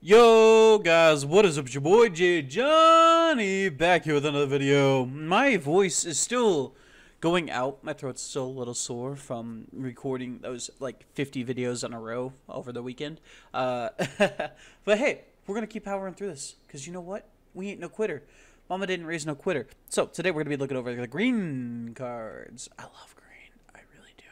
Yo guys, what is up? It's your boy JadeJonny back here with another video. My voice is still going out. My throat's still a little sore from recording those like 50 videos in a row over the weekend. But hey, we're gonna keep powering through this because you know what? We ain't no quitter. Mama didn't raise no quitter. So today we're gonna be looking over the green cards. I love green. I really do.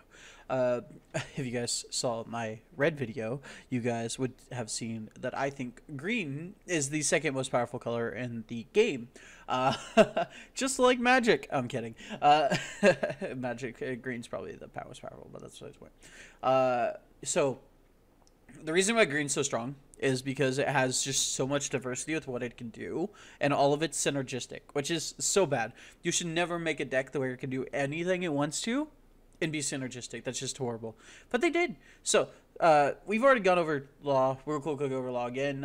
If you guys saw my red video, you guys would have seen that I think green is the second most powerful color in the game. Uh, just like Magic. I'm kidding. Magic, green's probably the most powerful, but that's the point. So the reason why green's so strong is because it has just so much diversity with what it can do, and all of it's synergistic, which is so bad. You should never make a deck the way it can do anything it wants to and be synergistic. That's just horrible. But they did. So, we've already gone over Law. We're cool to go over Law again.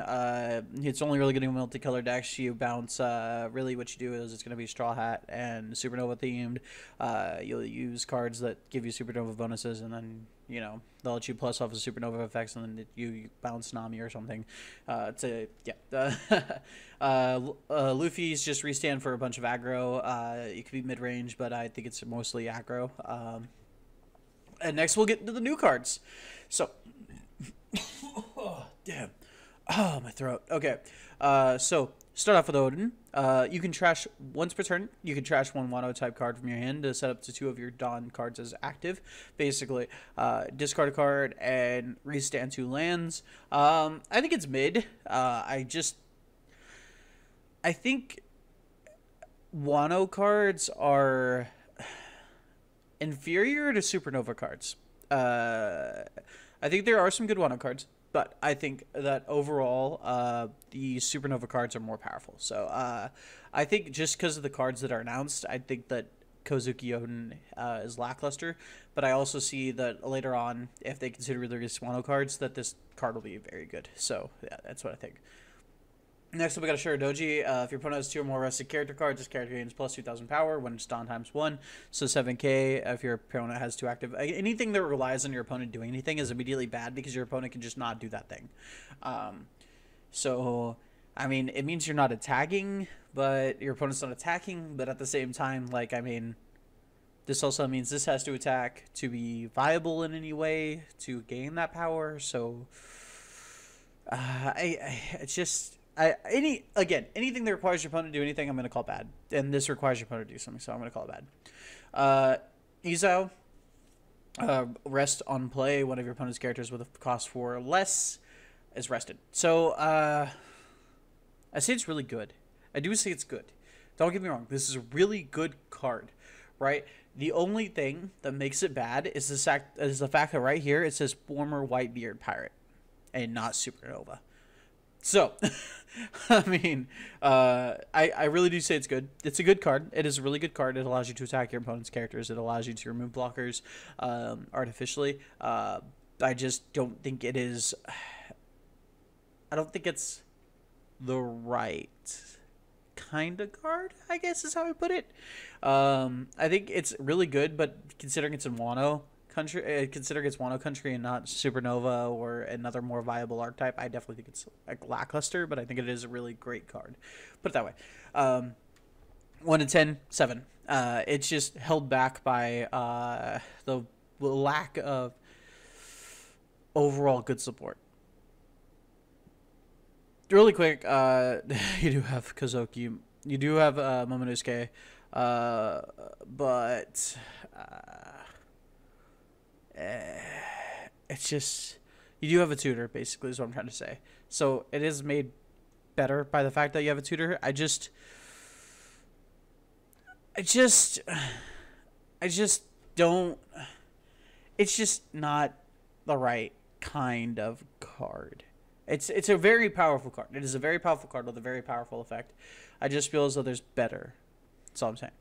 It's only really good in multicolor decks. You bounce, really what you do is it's going to be Straw Hat and Supernova themed. You'll use cards that give you Supernova bonuses, and then, you know, they'll let you plus off of Supernova effects, and then you bounce Nami or something. Luffy's just restand for a bunch of aggro. It could be mid-range, but I think it's mostly aggro. And next we'll get into the new cards. So, oh, damn. Oh, my throat. Okay. So, start off with Odin. You can trash once per turn. You can trash one Wano type card from your hand to set up to 2 of your Dawn cards as active. Basically, discard a card and restand 2 lands. I think it's mid. I think Wano cards are inferior to Supernova cards. I think there are some good Wano cards, but I think that overall, the Supernova cards are more powerful. So, I think just because of the cards that are announced, I think that Kozuki Odin is lackluster. But I also see that later on, if they consider the Wano cards, that this card will be very good. So, yeah, that's what I think. Next up, we got a Shiradoji. If your opponent has 2 or more rested character cards, this character gains plus 2,000 power when it's Dawn times 1. So 7k if your opponent has 2 active. Anything that relies on your opponent doing anything is immediately bad because your opponent can just not do that thing. So, I mean, it means you're not attacking, but your opponent's not attacking. But at the same time, like, I mean, this also means this has to attack to be viable in any way to gain that power. So, it's just... anything that requires your opponent to do anything, I'm going to call bad. And this requires your opponent to do something, so I'm going to call it bad. Izao, rest on play. One of your opponent's characters with a cost 4 or less is rested. So, I say it's really good. I do say it's good. Don't get me wrong. This is a really good card, right? The only thing that makes it bad is the fact that right here it says former Whitebeard Pirate and not Supernova. So, I mean, I really do say it's good. It's a good card. It is a really good card. It allows you to attack your opponent's characters. It allows you to remove blockers artificially. I just don't think it is... I don't think it's the right kind of card, I guess is how I put it. I think it's really good, but considering it's in Wano country, considering it's Wano country and not Supernova or another more viable archetype, I definitely think it's like lackluster, but I think it is a really great card. Put it that way. 1 to 10, 7. It's just held back by the lack of overall good support. Really quick, you do have Kozuki, you do have Momonosuke, but it's just, you do have a tutor, basically, is what I'm trying to say. So it is made better by the fact that you have a tutor. I just don't, it's just not the right kind of card. It's a very powerful card. It is a very powerful card with a very powerful effect. I just feel as though there's better. That's all I'm saying.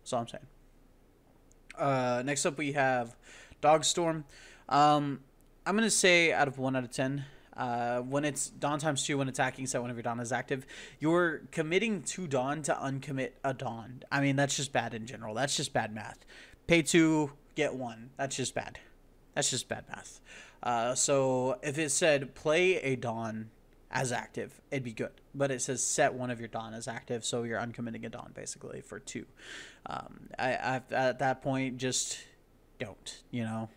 That's all I'm saying. Next up we have Dogstorm. I'm going to say out of 1 out of 10, when it's Dawn times 2, when attacking set, whenever Dawn is active, you're committing 2 Dawn to uncommit a Dawn. I mean, that's just bad in general. That's just bad math. Pay 2, get 1. That's just bad. That's just bad math. So if it said play a Dawn as active, it'd be good. But it says set one of your Dawn as active, so you're uncommitting a Dawn basically for 2. I at that point just don't, you know,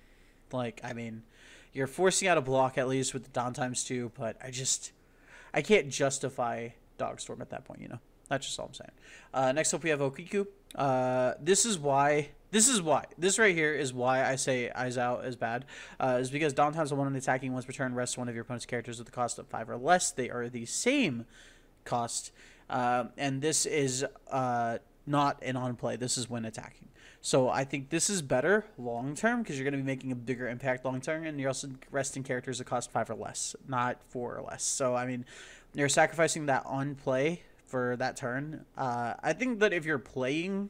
like, I mean, you're forcing out a block at least with the Dawn ×2, but I can't justify Dogstorm at that point, you know. That's just all I'm saying. Next up we have Okiku. This right here is why I say Eyes Out is bad. Is because Dawn ×1 when attacking once per turn rests one of your opponent's characters with the cost of 5 or less. They are the same cost. And this is not an on play. This is when attacking. So I think this is better long term because you're going to be making a bigger impact long term, and you're also resting characters that cost 5 or less, not 4 or less. So I mean, you're sacrificing that on play for that turn. I think that if you are playing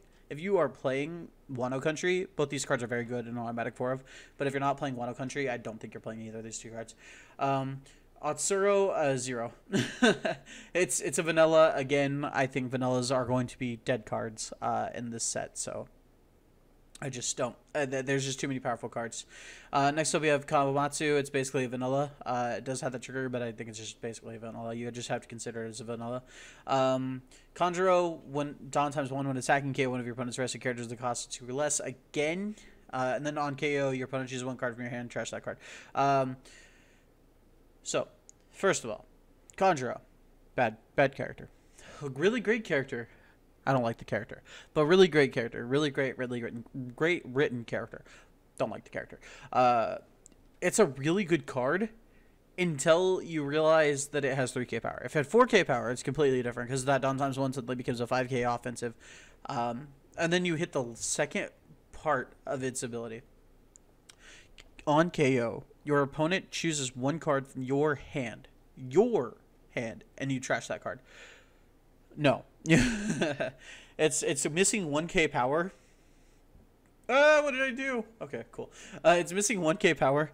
Wano Country, both these cards are very good in automatic 4 of. But if you're not playing Wano Country, I don't think you're playing either of these 2 cards. Otsuro 0. It's a vanilla. Again, I think vanillas are going to be dead cards in this set, so I just don't. There's just too many powerful cards. Next up we have Kawamatsu. It's basically a vanilla. It does have the trigger, but I think it's just basically a vanilla. You just have to consider it as a vanilla. Conjuro, when Dawn ×1 when attacking KO one of your opponent's rested characters, the cost of 2 or less. Again, and then on KO, your opponent chooses 1 card from your hand, trash that card. So, first of all, Conjuro, bad character. Really great character. I don't like the character, but really great character. Really great written character. Don't like the character. It's a really good card until you realize that it has 3k power. If it had 4k power, it's completely different because that Dawn ×1 suddenly becomes a 5k offensive. And then you hit the second part of its ability. On KO, your opponent chooses 1 card from your hand, and you trash that card. No. It's missing 1k power. What did I do? Okay, cool. It's missing 1k power.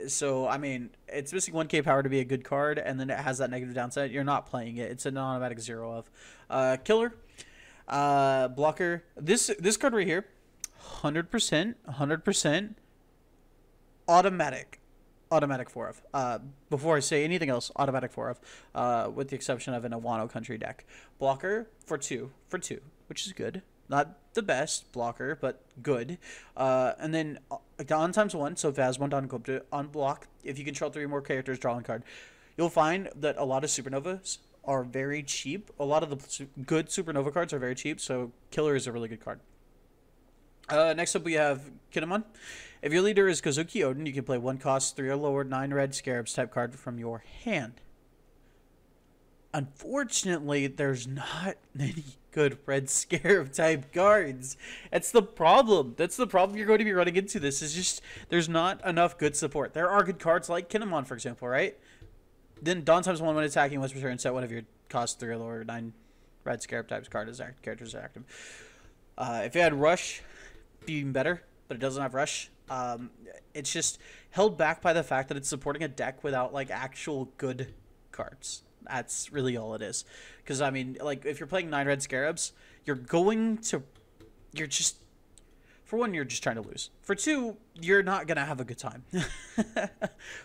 So I mean, it's missing 1k power to be a good card, and then it has that negative downside. You're not playing it. It's an automatic 0 of. Killer. Blocker. This card right here, 100% automatic 4 of. Before I say anything else, automatic 4 of, with the exception of an Wano Country deck. Blocker for 2, which is good. Not the best blocker, but good. And then Dawn ×1, so if it has 1 Dawn on block, if you control 3 or more characters, draw 1 card. You'll find that a lot of Supernovas are very cheap. A lot of the good Supernova cards are very cheap, so Killer is a really good card. Next up we have Kinemon. If your leader is Kozuki Odin, you can play 1 cost 3 or lower 9 red scarabs type card from your hand. Unfortunately, there's not many good red scarab type cards. That's the problem. That's the problem you're going to be running into. This is just, there's not enough good support. There are good cards like Kinemon, for example, right? Then Dawn ×1 when attacking once per turn, set one of your cost 3 or lower 9 red scarab types characters are active. If you had Rush, be even better, but it doesn't have Rush. It's just held back by the fact that it's supporting a deck without like actual good cards. That's really all it is. Because I mean, like, if you're playing 9 red scarabs, you're just, for 1, you're just trying to lose. For 2, you're not gonna have a good time.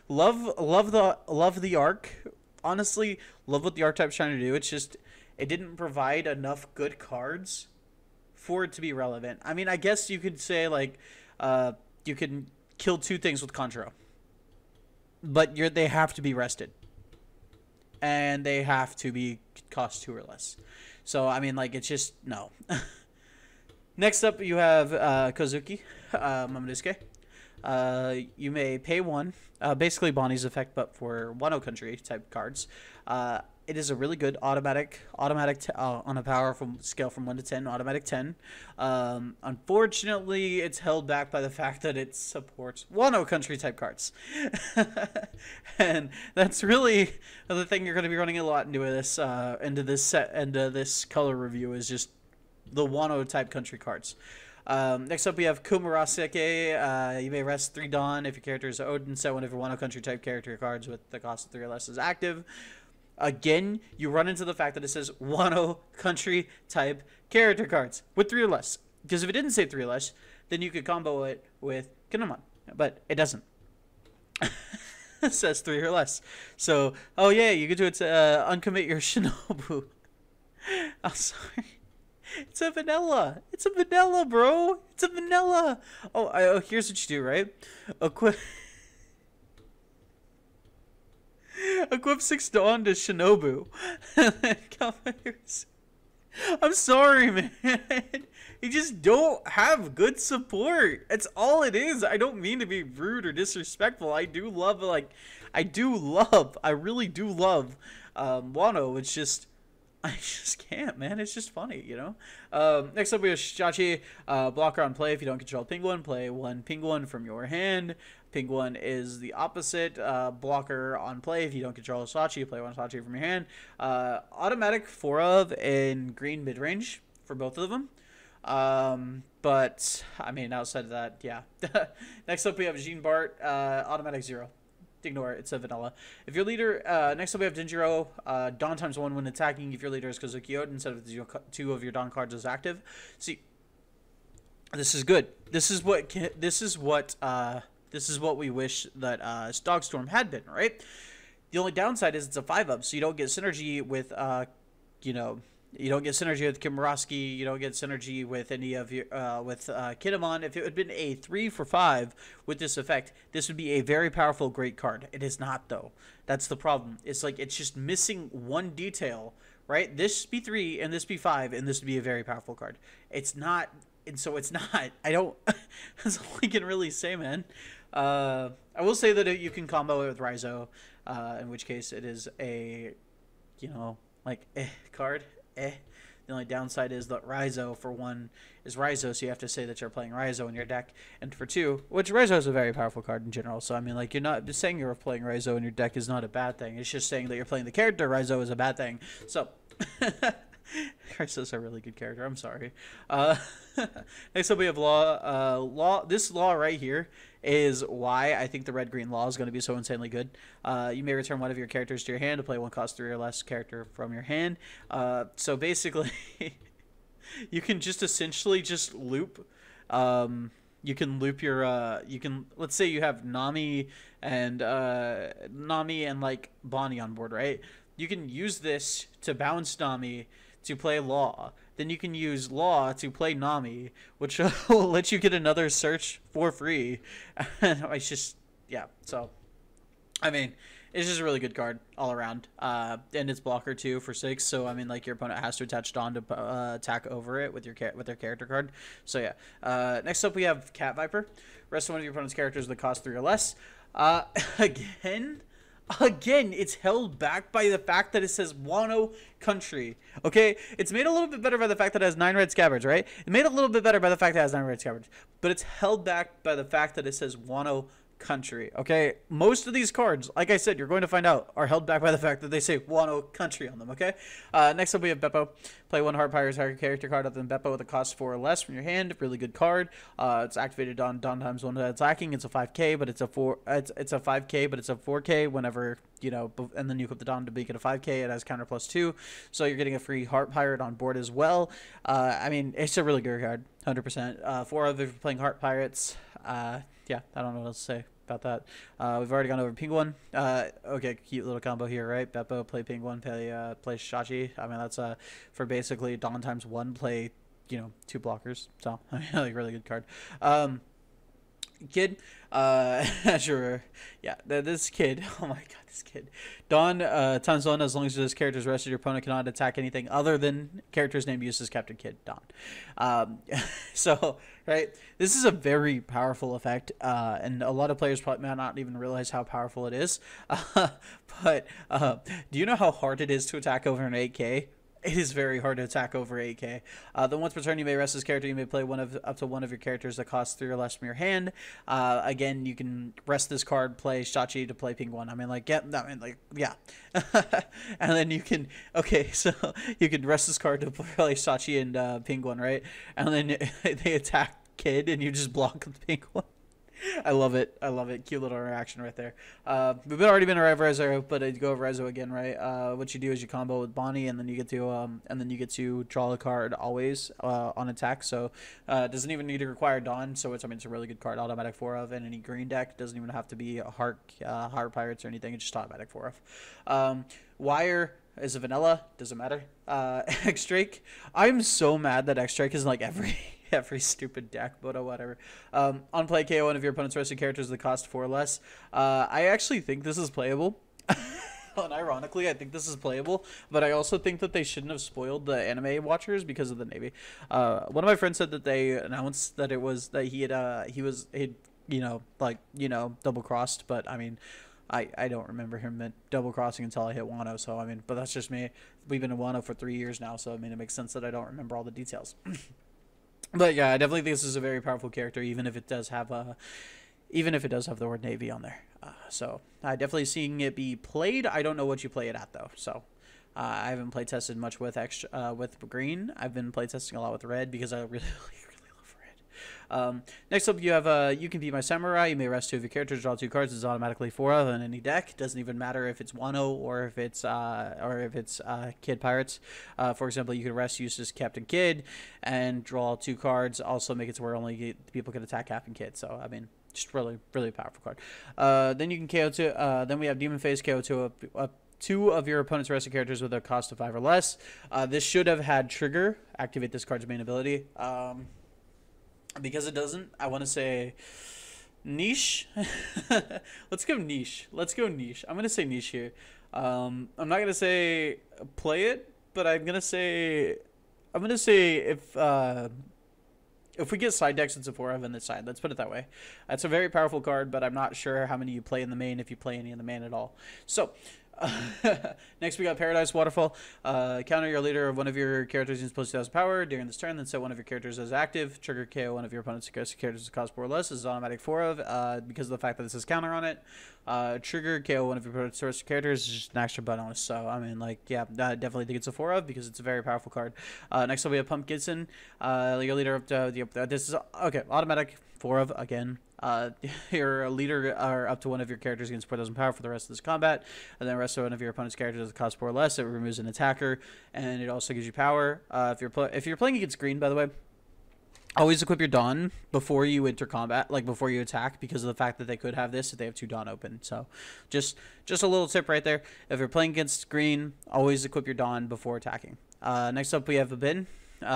love the arc. Honestly, love what the archetype's trying to do. It's just, it didn't provide enough good cards for it to be relevant. I mean, I guess you could say like, you can kill 2 things with Conjuro, but they have to be rested, and they have to be cost 2 or less. So I mean, like, it's just no. Next up, you have Kozuki Momonosuke. You may pay 1, basically Bonnie's effect, but for Wano Country type cards. It is a really good automatic on a power scale from 1 to 10, automatic 10. Unfortunately, it's held back by the fact that it supports Wano Country type cards. And that's really the thing you're going to be running a lot into this color review, is just the Wano type country cards. Next up, we have Kumuraseke. You may rest 3 Dawn if your character is Odin. Set one of your Wano Country type character cards with the cost of 3 or less is active. Again, you run into the fact that it says Wano Country type character cards with 3 or less. Because if it didn't say 3 or less, then you could combo it with Kinemon. But it doesn't. says 3 or less. So, oh yeah, you get to uncommit your Shinobu. I'm sorry. It's a vanilla. It's a vanilla, bro. It's a vanilla. Oh, here's what you do, right? Equip 6 Dawn to Shinobu. I'm sorry, man. You just don't have good support. That's all it is. I don't mean to be rude or disrespectful. I really do love Wano. It's just, I just can't, man. It's just funny, you know? Next up, we have Shachi. Blocker on play. If you don't control Penguin, play 1 Penguin from your hand. Penguin is the opposite. Blocker on play. If you don't control Shachi, play 1 Shachi from your hand. Automatic 4 of in green mid-range for both of them. But, I mean, outside of that, yeah. Next up, we have Jean Bart. Automatic 0. Ignore it. It's a vanilla. If your leader, next up we have Denjiro. Dawn times 1 when attacking. If your leader is Kazuki instead of 2 of your Dawn cards is active. See, this is good. This is what we wish that Dogstorm had been, right? The only downside is it's a 5-up, so you don't get synergy with, you don't get synergy with Kimuraski. You don't get synergy with any of your with Kinemon. If it had been a 3 for 5 with this effect, this would be a very powerful, great card. It is not, though. That's the problem. It's like it's just missing one detail, right? This be 3 and this be 5, and this would be a very powerful card. It's not, and so it's not. I don't. That's all I can really say, man. I will say that you can combo it with Raizo, in which case it is a, card. The only downside is that Raizo, for 1, is Raizo, so you have to say that you're playing Raizo in your deck. And for 2, which Raizo is a very powerful card in general, so I mean, like, you're not just saying you're playing Raizo in your deck is not a bad thing. It's just saying that you're playing the character Raizo is a bad thing. So, Raizo's a really good character. I'm sorry. Next up, we have Law. This Law right here is why I think the red-green Law is going to be so insanely good. You may return 1 of your characters to your hand to play 1 cost 3 or less character from your hand. So basically, you can just essentially just loop. You can loop your. Let's say you have Nami and like Bonnie on board, right? You can use this to bounce Nami to play Law. Then you can use Law to play Nami, which will let you get another search for free. And it's just, yeah. So, I mean, it's just a really good card all around. And it's blocker too for 6. So I mean, like, your opponent has to attach Dawn to attack over it with their character card. So yeah. Next up we have Cat Viper. Rest of 1 of your opponent's characters that cost 3 or less. Again, it's held back by the fact that it says Wano Country. Okay? It's made a little bit better by the fact that it has 9 red scabbards, right? It made a little bit better by the fact that it has 9 red scabbards. But it's held back by the fact that it says Wano Country. Okay? Most of these cards, like I said, you're going to find out, are held back by the fact that they say Wano Country on them, okay? Next up, we have Beppo. Play 1 Heart Pirate's higher character card other than Beppo with a cost 4 or less from your hand. Really good card. It's activated on Dawn times 1 attacking. It's a 5k, but it's a 5k, but it's a 4k whenever, and then you equip the Dawn to make it a 5k. It has counter +2. So you're getting a free Heart Pirate on board as well. I mean, it's a really good card, 100%. 4 of if you're playing Heart Pirates. Yeah, I don't know what else to say about that. We've already gone over Penguin. Okay, cute little combo here, right? Beppo, play Penguin, play Shachi. I mean, that's for basically Dawn times 1, play, 2 blockers. So, I mean, like, really good card. Kid, sure, yeah, this kid, oh my god, this kid. Dawn times 1, as long as this character's rested, your opponent cannot attack anything other than character's name used as Captain Kid, Dawn. So, right, this is a very powerful effect, and a lot of players probably might not even realize how powerful it is. But do you know how hard it is to attack over an 8k? It is very hard to attack over 8k. Then once per turn, you may rest this character. You may play up to one of your characters that costs 3 or less from your hand. Again, you can rest this card, play Shachi to play Penguin. I mean, like, yeah. And then you can, okay, so you can rest this card to play Shachi and Penguin, right? And then they attack Kid, and you just block the Penguin. I love it. I love it. Cute little interaction right there. We've already been over Rezo, but I go over Rezo again, right? What you do is you combo with Bonnie, and then you get to draw a card always on attack. So it doesn't even need to require Dawn. So it's a really good card, automatic 4 of, and any green deck doesn't even have to be a Heart Pirates or anything. It's just automatic 4 of. Wire is a vanilla, doesn't matter. X-Drake. I'm so mad that X-Drake is like every stupid deck, but whatever. On play, KO one of your opponent's rested characters at the cost 4 or less. I actually think this is playable. And ironically, I think this is playable, but I also think that they shouldn't have spoiled the anime watchers because of the Navy. One of my friends said that they announced that it was that he double crossed, but I mean, I don't remember him double crossing until I hit Wano, so I mean, but that's just me. We've been in Wano for 3 years now, so I mean, it makes sense that I don't remember all the details. But yeah, I definitely think this is a very powerful character, even if it does have the word Navy on there. So I definitely seeing it be played. I don't know what you play it at though, so I haven't play tested much with with green. I've been play testing a lot with red because I really next up, you have you can be my samurai. You may rest 2 of your characters, draw 2 cards. It's automatically 4 of in any deck. Doesn't even matter if it's Wano or if it's Kid Pirates. For example, you could rest use as Captain Kid and draw 2 cards. Also make it to where only people can attack Captain Kid. So I mean, just really powerful card. Then you can KO 2. Then we have Demon Face, KO 2 of your opponent's rested characters with a cost of 5 or less. This should have had trigger. Activate this card's main ability. Because it doesn't, I want to say niche. Let's go niche. I'm going to say niche here. I'm not going to say play it, but I'm going to say if we get side decks, it's a 4 of in this side. Let's put it that way. That's a very powerful card, but I'm not sure how many you play in the main, if you play any in the main at all. So next we got Paradise Waterfall. Counter your leader of one of your characters using plus 2,000 power during this turn, then set one of your characters as active. Trigger KO one of your opponent's characters to cost 4 or less. This is automatic 4 of because of the fact that this is counter on it. Trigger KO one of your opponent's source characters is just an extra bonus. So I mean, like, yeah, I definitely think it's a 4 of because it's a very powerful card. Next up we have Pump Gibson. Your leader up to this is okay, automatic 4 of again. Your leader are up to one of your characters gains 4,000 power for the rest of this combat, and then the rest of one of your opponent's characters at cost 4 or less. It removes an attacker, and it also gives you power. If you're playing against green, by the way, always equip your Dawn before you enter combat, like before you attack, because of the fact that they could have this if they have 2 Dawn open. So just a little tip right there. If you're playing against green, always equip your Dawn before attacking. Next up we have a bin.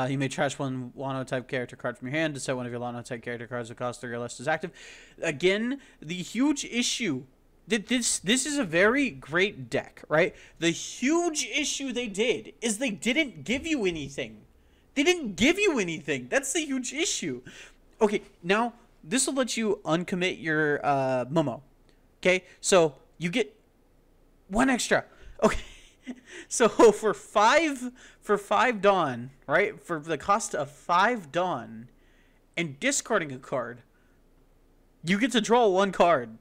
You may trash one Wano type character card from your hand to set one of your Wano type character cards that cost 3 or less as active. Again, the huge issue that this is a very great deck, right? The huge issue they did is they didn't give you anything. They didn't give you anything. That's the huge issue. Okay, now this will let you uncommit your Momo. Okay, so you get 1 extra. Okay. So for five Dawn, right? For the cost of 5 Dawn and discarding a card, you get to draw 1 card.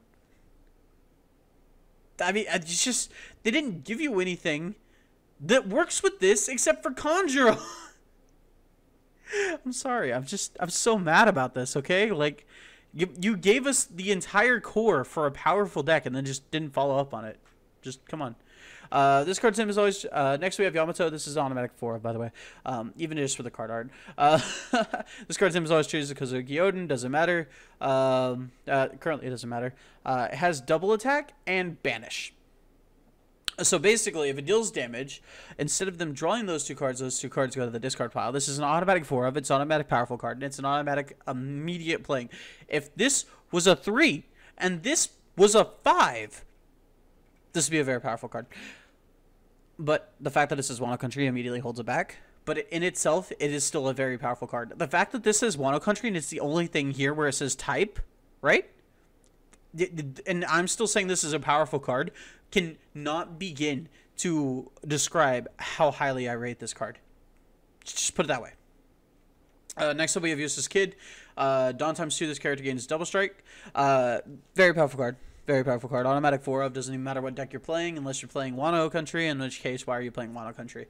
I mean, it's just they didn't give you anything that works with this except for Conjuro. I'm sorry. I'm so mad about this, okay? Like you gave us the entire core for a powerful deck and then just didn't follow up on it. Just come on. This card's name is always next we have Yamato. This is automatic 4, by the way, even just for the card art. This card's name is always chosen because of Gyodin. Doesn't matter. Currently it doesn't matter. It has double attack and banish. So basically, if it deals damage, instead of them drawing those 2 cards go to the discard pile. This is an automatic 4 of. It's an automatic powerful card, and it's an automatic immediate playing. If this was a 3 and this was a 5, this would be a very powerful card. But the fact that it says Wano Country immediately holds it back. But in itself, it is still a very powerful card. The fact that this says Wano Country and it's the only thing here where it says type, right? And I'm still saying this is a powerful card, can not begin to describe how highly I rate this card. Just put it that way. Next up, we have Useless Kid. Dawn times 2, this character gains double strike. Very powerful card. Very powerful card. Automatic 4 of. Doesn't even matter what deck you're playing unless you're playing Wano Country, in which case, why are you playing Wano Country?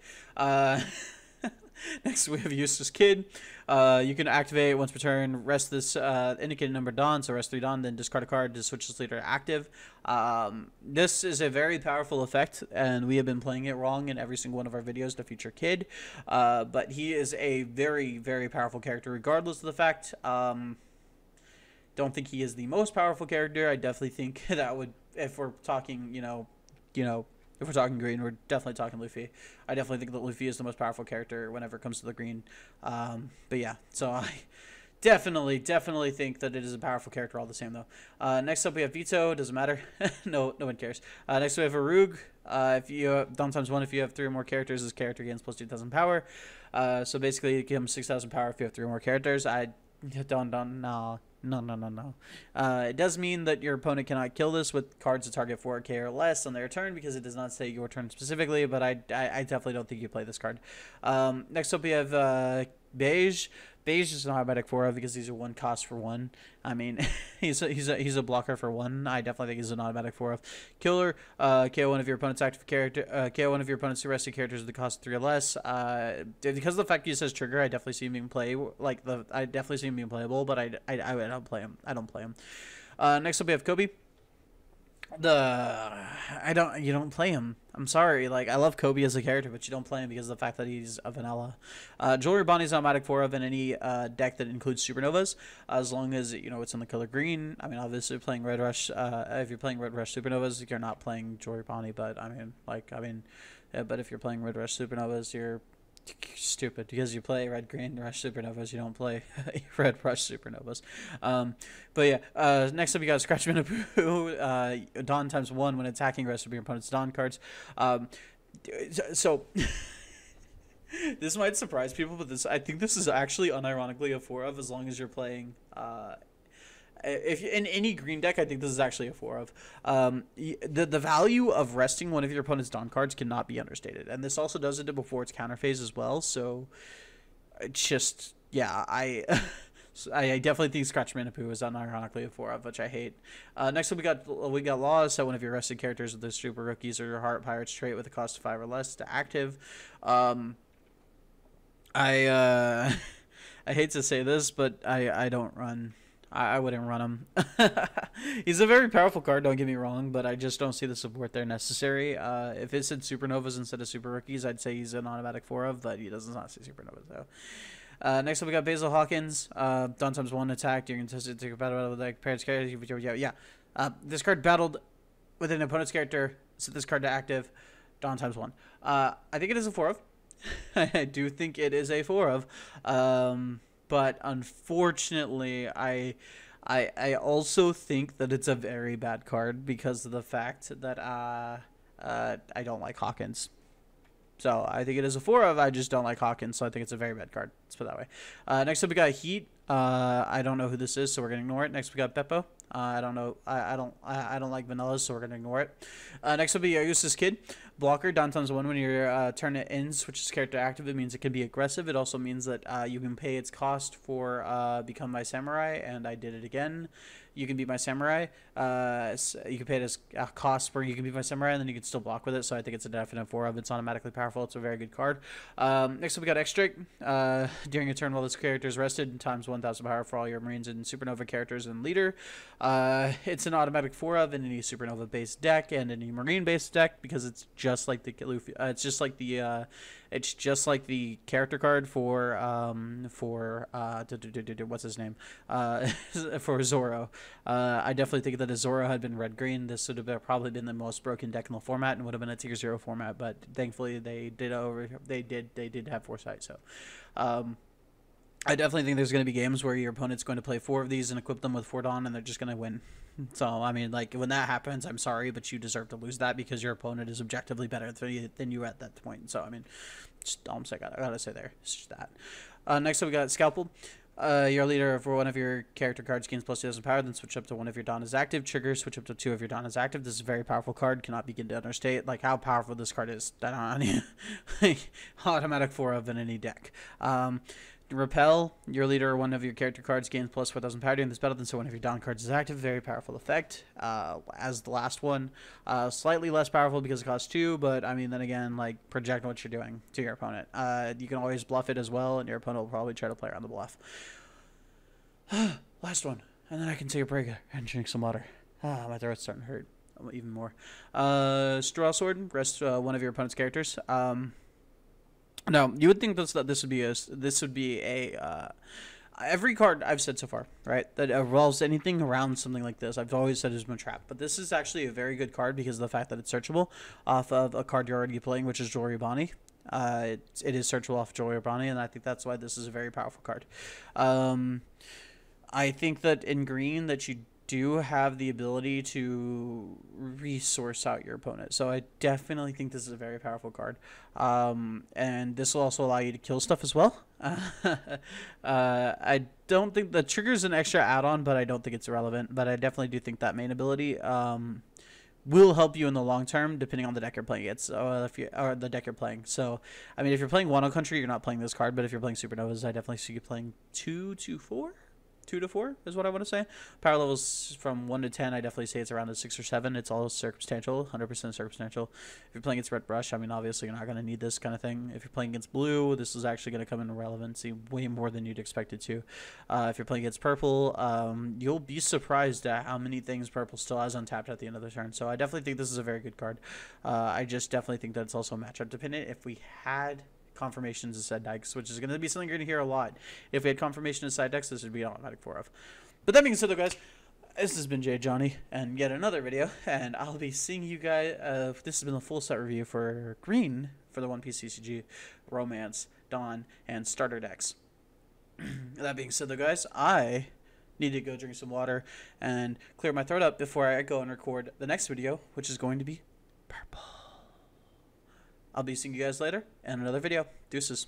Next, we have Useless Kid. You can activate once per turn, rest this indicated number Dawn, so rest 3 Dawn, then discard a card to switch this leader to active. This is a very powerful effect, and we have been playing it wrong in every single one of our videos to feature Kid. But he is a very, very powerful character, regardless of the fact. Don't think he is the most powerful character. I definitely think that would, if we're talking, if we're talking green, we're definitely talking Luffy. I definitely think that Luffy is the most powerful character whenever it comes to the green. But yeah, so I definitely think that it is a powerful character all the same, though. Next up, we have Vito. Doesn't matter. No one cares. Next, we have Arug. If you Dawn times 1, if you have 3 or more characters, this character gains plus 2,000 power. So basically, you give him 6,000 power if you have 3 or more characters. No. It does mean that your opponent cannot kill this with cards that target 4K or less on their turn, because it does not say your turn specifically, but I definitely don't think you play this card. Next up, we have Beige. Beige is an automatic 4-of because these are 1 cost for 1. I mean, he's a blocker for 1. I definitely think he's an automatic 4-of. Killer, KO one of your opponent's active character. KO one of your opponent's arrested characters with the cost 3 or less. Because of the fact he says trigger, I definitely see him being I definitely see him being playable, but I don't play him. I don't play him. Next up, we have Kobe. You don't play him. I'm sorry. Like, I love Kobe as a character, but you don't play him because of the fact that he's a vanilla. Jewelry Bonnie's automatic 4-of in any deck that includes Supernovas, as long as it's in the color green. I mean, obviously playing Red Rush. If you're playing Red Rush Supernovas, you're not playing Jewelry Bonnie. But but if you're playing Red Rush Supernovas, you're stupid because you play Red Green Rush Supernovas. You don't play Red Rush Supernovas. But yeah, next up you got Scratchman Apu. Dawn times 1 when attacking rest of your opponent's Dawn cards. So this might surprise people, but I think this is actually unironically a 4-of as long as you're playing if in any green deck. I think this is actually a 4-of. The value of resting one of your opponent's Dawn cards cannot be understated, and this also does it before its counter phase as well. So it's just, yeah, I definitely think Scratchman Apu is unironically a 4-of, which I hate. Next up, we got Laws. So one of your rested characters with the Super Rookies or your Heart Pirates trait with a cost of 5 or less to active. I hate to say this, but I don't run. I wouldn't run him. He's a very powerful card, don't get me wrong, but I just don't see the support there necessary. If it said Supernovas instead of Super Rookies, I'd say he's an automatic 4-of, but he does not say Supernovas, though. Next up, we got Basil Hawkins. Dawn times 1 attack. You're contested to battle with the parent's character. Yeah. This card battled with an opponent's character. Set this card to active. Dawn times 1. I think it is a 4-of. I do think it is a 4-of. But unfortunately, I also think that it's a very bad card because of the fact that I don't like Hawkins. So I think it is a 4-of. I just don't like Hawkins, so I think it's a very bad card. Let's put it that way. Next up, we got Heat. I don't know who this is, so we're gonna ignore it. Next, we got Beppo. I don't know. I don't like vanillas, so we're gonna ignore it. Next will be Useless Kid. Blocker. Dawn times 1 when your turn it ends, switches character active. It means it can be aggressive. It also means that you can pay its cost for Become My Samurai, and I did it again. You can be my samurai. You can pay it as a cost where you can be my samurai, and then you can still block with it. So I think it's a definite 4-of. It's automatically powerful. It's a very good card. Next up, we got Extract. During a turn while this character is rested, times 1,000 power for all your Marines and Supernova characters and leader. It's an automatic 4-of in any Supernova-based deck and any Marine-based deck because it's just like the Luffy. It's just like the character card for what's his name for Zoro. I definitely think that if Zoro had been red green, this would have probably been the most broken deck in the format and would have been a tier 0 format. But thankfully, they did have foresight. So. I definitely think there's going to be games where your opponent's going to play 4 of these and equip them with 4 Dawn, and they're just going to win. So, I mean, like, when that happens, I'm sorry, but you deserve to lose that because your opponent is objectively better than you at that point. So, I mean, just all I gotta say there. It's just that. Next up, we got Scalpel. Your leader for one of your character cards gains plus 2,000 power, then switch up to one of your Dawn as active. Trigger, switch up to 2 of your Dawn as active. This is a very powerful card. Cannot begin to understate like how powerful this card is. Automatic 4-of in any deck. Repel, your leader or one of your character cards gains plus 4,000 power during this battle, then so one of your down cards is active. Very powerful effect. As the last one, slightly less powerful because it costs 2, but I mean, then again, like, project what you're doing to your opponent. You can always bluff it as well, and your opponent will probably try to play around the bluff. Last one, and then I can take a break and drink some water. My throat's starting to hurt even more. Straw Sword, rest one of your opponent's characters. No, you would think that this would be a every card I've said so far, right, that revolves anything around something like this, I've always said has been a trap. But this is actually a very good card because of the fact that it's searchable off of a card you're already playing, which is Jewelry Bonnie. It is searchable off Jewelry Bonnie, and I think that's why this is a very powerful card. I think that in green that you do have the ability to resource out your opponent. So I definitely think this is a very powerful card. And this will also allow you to kill stuff as well. I don't think the trigger's an extra add-on, but I don't think it's irrelevant. But I definitely do think that main ability will help you in the long term, depending on the deck you're playing against, or the deck you're playing. So, I mean, if you're playing Wano Country, you're not playing this card. But if you're playing Supernovas, I definitely see you playing 2 to 4. 2 to 4 is what I want to say. Power levels from 1 to 10, I definitely say it's around a 6 or 7. It's all circumstantial, 100% circumstantial. If you're playing against Red Brush, I mean, obviously you're not going to need this kind of thing. If you're playing against Blue, this is actually going to come into relevancy way more than you'd expect it to. If you're playing against Purple, you'll be surprised at how many things Purple still has untapped at the end of the turn. So I definitely think this is a very good card. I just definitely think that it's also matchup dependent. If we had confirmations of side decks, which is going to be something you're going to hear a lot. If we had confirmation of side decks, this would be an automatic 4 of. But that being said, though, guys, this has been JadeJonny and yet another video, and I'll be seeing you guys. This has been the full set review for green for the One Piece TCG, Romance, Dawn, and starter decks. That being said, though, guys, I need to go drink some water and clear my throat up before I go and record the next video, which is going to be purple. I'll be seeing you guys later in another video. Deuces.